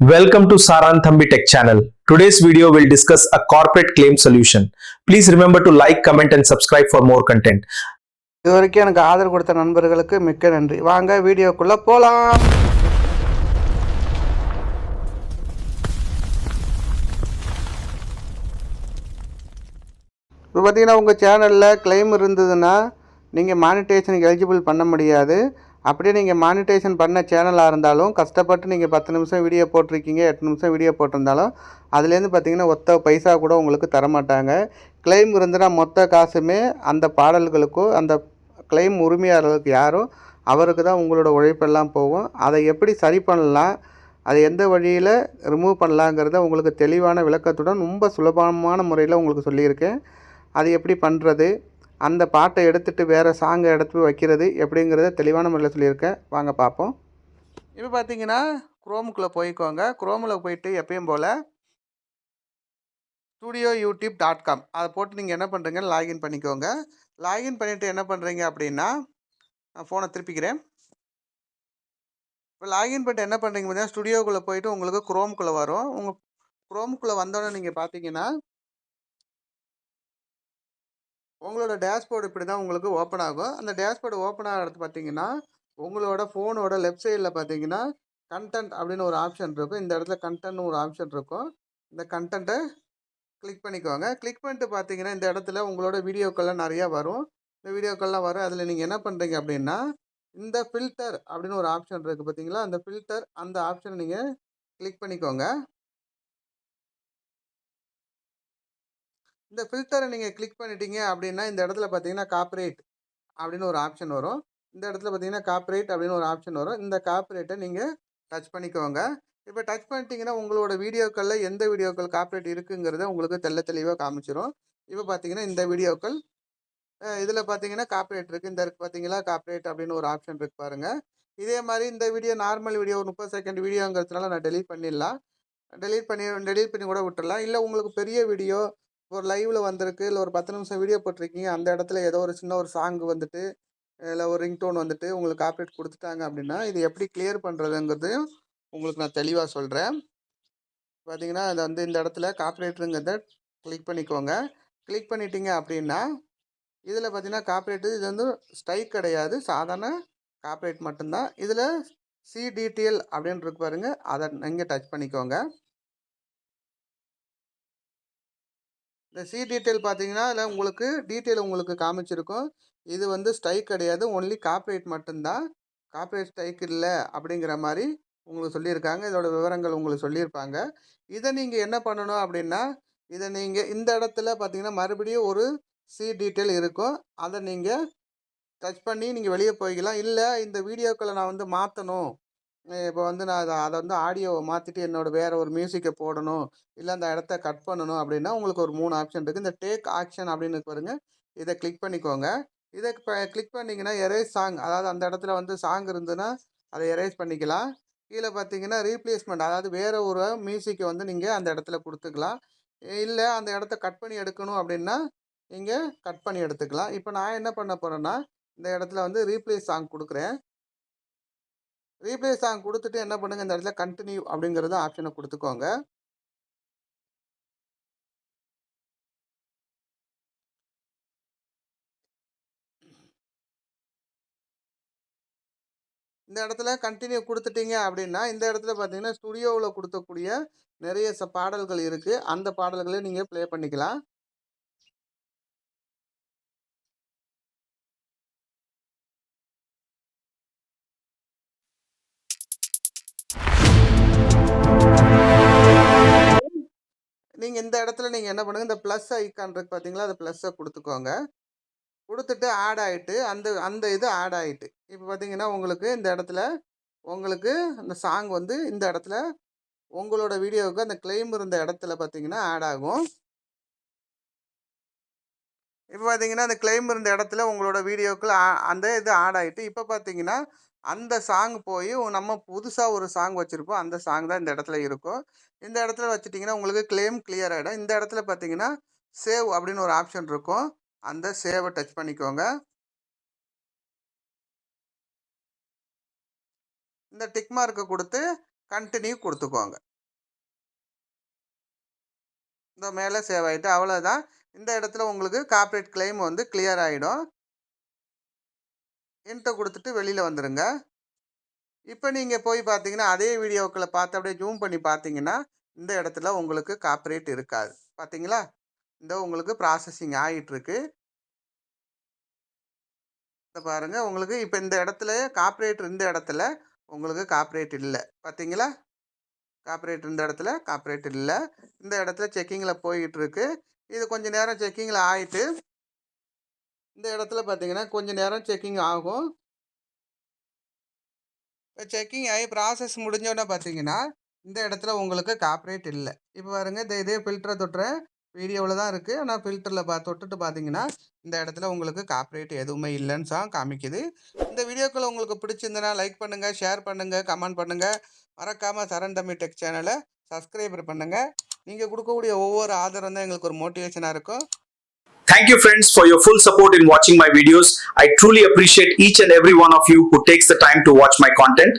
Welcome to Saran Thambi Tech Channel. Today's video will discuss a corporate claim solution. Please remember to like, comment and subscribe for more content. இதுவரைக்கும் எனக்கு ஆதரவு கொடுத்த நண்பர்களுக்கு மிக்க நன்றி. வாங்க வீடியோக்குள்ள போலாம். இப்போ பார்த்தீங்கன்னா உங்கள் சேனலில் கிளைம் இருந்ததுன்னா நீங்கள் மானிட்டேஷனுக்கு எலிஜிபிள் பண்ண முடியாது. அப்படியே நீங்கள் மானிட்டேஷன் பண்ண சேனலாக இருந்தாலும் கஷ்டப்பட்டு நீங்கள் 10 நிமிஷம் வீடியோ போட்டிருக்கீங்க, 8 நிமிஷம் வீடியோ போட்டிருந்தாலும் அதுலேருந்து பார்த்தீங்கன்னா ஒத்த பைசா கூட உங்களுக்கு தரமாட்டாங்க. கிளைம் இருந்ததுன்னா மொத்த காசுமே அந்த பாடல்களுக்கோ அந்த கிளைம் உரிமையாளர்களுக்கு யாரோ அவருக்கு தான் உங்களோட உழைப்பெல்லாம் போகும். அதை எப்படி சரி பண்ணலாம், அதை எந்த வழியில் ரிமூவ் பண்ணலாங்கிறத உங்களுக்கு தெளிவான விளக்கத்துடன் ரொம்ப சுலபமான முறையில் உங்களுக்கு சொல்லியிருக்கேன். அது எப்படி பண்ணுறது, அந்த பாட்டை எடுத்துகிட்டு வேறு சாங்கை எடுத்து வைக்கிறது எப்படிங்கிறத தெளிவான முறையில் சொல்லியிருக்கேன். வாங்க பார்ப்போம். இப்போ பார்த்தீங்கன்னா குரோமுக்குள்ளே போய்க்கோங்க. குரோமில் போயிட்டு எப்பயும் போல் studioyoutube.com அதை போட்டு நீங்கள் என்ன பண்ணுறீங்க, லாகின் பண்ணிக்கோங்க. லாகின் பண்ணிவிட்டு என்ன பண்ணுறீங்க அப்படின்னா, நான் ஃபோனை திருப்பிக்கிறேன். இப்போ லாகின் பண்ணிட்டு என்ன பண்ணுறீங்க பார்த்தீங்கன்னா, ஸ்டுடியோக்குள்ளே போயிட்டு உங்களுக்கு குரோமுக்குள்ளே வரும். உங்கள் குரோமுக்குள்ளே வந்தோடனே நீங்கள் பார்த்தீங்கன்னா உங்களோட டேஷ்போர்டு இப்படி தான் உங்களுக்கு ஓப்பன் ஆகும். அந்த டேஷ்போர்டு ஓப்பன் ஆகிறது பார்த்தீங்கன்னா உங்களோட ஃபோனோட லெஃப்ட் சைடில் பார்த்தீங்கன்னா கண்டென்ட் அப்படின்னு ஒரு ஆப்ஷன் இருக்கும். இந்த இடத்துல கண்டென்ட்னு ஒரு ஆப்ஷன் இருக்கும். இந்த கண்டென்ட்டை கிளிக் பண்ணிக்கோங்க. கிளிக் பண்ணிட்டு பார்த்தீங்கன்னா இந்த இடத்துல உங்களோட வீடியோக்கள்லாம் நிறையா வரும். இந்த வீடியோக்கள்லாம் வரும். அதில் நீங்கள் என்ன பண்ணுறீங்க அப்படின்னா, இந்த ஃபில்டர் அப்படின்னு ஒரு ஆப்ஷன் இருக்குது பார்த்தீங்களா, அந்த ஃபில்டர் அந்த ஆப்ஷனை நீங்கள் கிளிக் பண்ணிக்கோங்க. இந்த ஃபில்டரை நீங்கள் கிளிக் பண்ணிட்டீங்க அப்படின்னா இந்த இடத்துல பார்த்தீங்கன்னா காப்பிரைட் அப்படின்னு ஒரு ஆப்ஷன் வரும். இந்த இடத்துல பார்த்தீங்கன்னா காப்பிரைட் அப்படின்னு ஒரு ஆப்ஷன் வரும். இந்த காப்பிரைட்டை நீங்கள் டச் பண்ணிக்கோங்க. இப்போ டச் பண்ணிட்டீங்கன்னா உங்களோட வீடியோக்களில் எந்த வீடியோக்கள் காப்பிரைட் இருக்குங்கிறத உங்களுக்கு தெளிவாக காமிச்சிடும். இப்போ பார்த்தீங்கன்னா இந்த வீடியோக்கள் இதில் பார்த்தீங்கன்னா காப்பிரைட் இருக்குது. இந்த இருக்குது பார்த்தீங்களா, காப்பிரைட் அப்படின்னு ஒரு ஆப்ஷன் இருக்குது பாருங்கள். இதே மாதிரி இந்த வீடியோ நார்மல் வீடியோ 30 செகண்ட் வீடியோங்கிறதுனால நான் டெலீட் பண்ணிடலாம். டெலீட் பண்ணி கூட விட்டுடலாம். இல்லை உங்களுக்கு பெரிய வீடியோ ஒரு லைவில் வந்திருக்கு, இல்லை ஒரு 10 நிமிஷம் வீடியோ போட்டிருக்கீங்க, அந்த இடத்துல ஏதோ ஒரு சின்ன ஒரு சாங் வந்துட்டு இல்லை ஒரு ரிங்டோன் வந்துட்டு உங்களுக்கு காப்பிரைட் கொடுத்துட்டாங்க அப்படின்னா இது எப்படி கிளியர் பண்ணுறதுங்கிறதையும் உங்களுக்கு நான் தெளிவாக சொல்கிறேன். பார்த்தீங்கன்னா அது வந்து இந்த இடத்துல காப்பிரைட்டுங்கிறத கிளிக் பண்ணிக்கோங்க. கிளிக் பண்ணிட்டீங்க அப்படின்னா இதில் பார்த்தீங்கன்னா காப்பிரைட்டு இது வந்து ஸ்ட்ரைக் கிடையாது, சாதாரண காப்பிரைட் மட்டும்தான். இதில் சி டீட்டெயில் அப்படின்னு இருக்கு பாருங்கள், அதை நீங்கள் டச் பண்ணிக்கோங்க. இந்த சி டீட்டெயில் பார்த்தீங்கன்னா அதில் உங்களுக்கு டீட்டெயில் உங்களுக்கு காமிச்சிருக்கும். இது வந்து ஸ்ட்ரைக் கிடையாது, ஒன்லி காப்பிரைட் மட்டும்தான். காப்பிரைட் ஸ்ட்ரைக் இல்லை அப்படிங்கிற மாதிரி உங்களுக்கு சொல்லியிருக்காங்க. இதோட விவரங்கள் உங்களுக்கு சொல்லியிருப்பாங்க. இதை நீங்கள் என்ன பண்ணணும் அப்படின்னா, இதை நீங்கள் இந்த இடத்துல பார்த்தீங்கன்னா மறுபடியும் ஒரு சி டீட்டெயில் இருக்கும். அதை நீங்கள் டச் பண்ணி நீங்கள் வெளியே போய்க்கலாம். இல்லை இந்த வீடியோக்களை நான் வந்து மாற்றணும், இப்போ வந்து நான் அதை வந்து ஆடியோவை மாற்றிட்டு என்னோட வேறு ஒரு மியூசிக்கை போடணும், இல்லை அந்த இடத்த கட் பண்ணணும் அப்படின்னா உங்களுக்கு ஒரு 3 ஆப்ஷன் இருக்குது. இந்த டேக் ஆக்ஷன் அப்படின்னு பாருங்க, இதை கிளிக் பண்ணிக்கோங்க. இதை இப்போ கிளிக் பண்ணிங்கன்னா எரேஸ் சாங், அதாவது அந்த இடத்துல வந்து சாங் இருந்ததுன்னா அதை எரேஸ் பண்ணிக்கலாம். கீழே பார்த்தீங்கன்னா ரீப்ளேஸ்மெண்ட், அதாவது வேறு ஒரு மியூசிக்கை வந்து நீங்கள் அந்த இடத்துல கொடுத்துக்கலாம். இல்லை அந்த இடத்த கட் பண்ணி எடுக்கணும் அப்படின்னா நீங்கள் கட் பண்ணி எடுத்துக்கலாம். இப்போ நான் என்ன பண்ண போகிறேன்னா இந்த இடத்துல வந்து ரீப்ளேஸ் சாங் கொடுக்குறேன். ரீப்ளேஸ் சாங் கொடுத்துட்டு என்ன பண்ணுங்க, இந்த இடத்துல கண்டினியூ அப்படிங்கிறத ஆப்ஷனை கொடுத்துக்கோங்க. இந்த இடத்துல கண்டினியூ கொடுத்துட்டீங்க அப்படின்னா இந்த இடத்துல பார்த்தீங்கன்னா ஸ்டுடியோவில் கொடுக்கக்கூடிய நிறைய பாடல்கள் இருக்குது. அந்த பாடல்களை நீங்கள் ப்ளே பண்ணிக்கலாம். நீங்கள் இந்த இடத்துல நீங்கள் என்ன பண்ணுங்கள், இந்த ப்ளஸ் ஐக்கான் இருக்குது பார்த்தீங்களா, அந்த ப்ளஸ்ஸை கொடுத்துக்கோங்க. கொடுத்துட்டு ஆட் ஆகிட்டு அந்த அந்த இது ஆட் ஆகிட்டு இப்போ பார்த்தீங்கன்னா உங்களுக்கு இந்த இடத்துல உங்களுக்கு அந்த சாங் வந்து இந்த இடத்துல உங்களோட வீடியோவுக்கு அந்த கிளைம் இருந்த இடத்துல பார்த்தீங்கன்னா ஆட் ஆகும். இப்போ பார்த்தீங்கன்னா அந்த கிளைம் இருந்த இடத்துல உங்களோட வீடியோக்கள் அந்த இது ஆட் ஆகிட்டு இப்போ பார்த்தீங்கன்னா அந்த சாங் போய் நம்ம புதுசாக ஒரு சாங் வச்சுருப்போம், அந்த சாங் தான் இந்த இடத்துல இருக்கும். இந்த இடத்துல வச்சுட்டிங்கன்னா உங்களுக்கு கிளைம் கிளியர் ஆகிடும். இந்த இடத்துல பார்த்தீங்கன்னா சேவ் அப்படின்னு ஒரு ஆப்ஷன் இருக்கும், அந்த சேவை டச் பண்ணிக்கோங்க. இந்த டிக் மார்க்கை கொடுத்து கண்டினியூ கொடுத்துக்கோங்க. இந்த மேலே சேவ் ஆகிட்டு அவ்வளோதான். இந்த இடத்துல உங்களுக்கு கார்ப்பரேட் கிளைம் வந்து கிளியர் ஆகிடும். என்கிட்ட கொடுத்துட்டு வெளியில் வந்துடுங்க. இப்போ நீங்கள் போய் பார்த்தீங்கன்னா அதே வீடியோக்களை பார்த்து அப்படியே ஜூம் பண்ணி பார்த்தீங்கன்னா இந்த இடத்துல உங்களுக்கு கார்ப்பரேட் இருக்காது. பார்த்தீங்களா? இந்த உங்களுக்கு ப்ராசஸிங் ஆகிட்டுருக்கு. பாருங்க உங்களுக்கு இப்போ இந்த இடத்துல கார்ப்பரேட் இந்த இடத்துல உங்களுக்கு கார்ப்பரேட் இல்லை. பார்த்தீங்களா? கார்ப்பரேட் இந்த இடத்துல கார்ப்பரேட் இல்லை. இந்த இடத்துல செக்கிங்கில் போய்கிட்டு இருக்கு. இது கொஞ்சம் நேரம் செக்கிங்கில் ஆகிட்டு இந்த இடத்துல பார்த்தீங்கன்னா கொஞ்சம் நேரம் செக்கிங் ஆகும். செக்கிங் ஆகி ப்ராசஸ் முடிஞ்சோடனே பார்த்தீங்கன்னா இந்த இடத்துல உங்களுக்கு கார்ப்பரேட் இல்லை. இப்போ பாருங்க இதே ஃபில்டரை தொட்டுறேன். வீடியோவில் தான் இருக்குது. ஆனால் ஃபில்டரில் தொட்டுட்டு பார்த்தீங்கன்னா இந்த இடத்துல உங்களுக்கு கார்ப்பரேட் எதுவுமே இல்லைன்னு தான் காமிக்குது. இந்த வீடியோக்கள் உங்களுக்கு பிடிச்சிருந்தனா லைக் பண்ணுங்கள், ஷேர் பண்ணுங்கள், கமெண்ட் பண்ணுங்கள். மறக்காமல் சரண் தமிழ் டெக் சேனலை சப்ஸ்கிரைபர் பண்ணுங்கள். நீங்கள் கொடுக்கக்கூடிய ஒவ்வொரு ஆதரவும் தான் எங்களுக்கு ஒரு மோட்டிவேஷனாக இருக்கும். Thank you friends for your full support in watching my videos. I truly appreciate each and every one of you who takes the time to watch my content.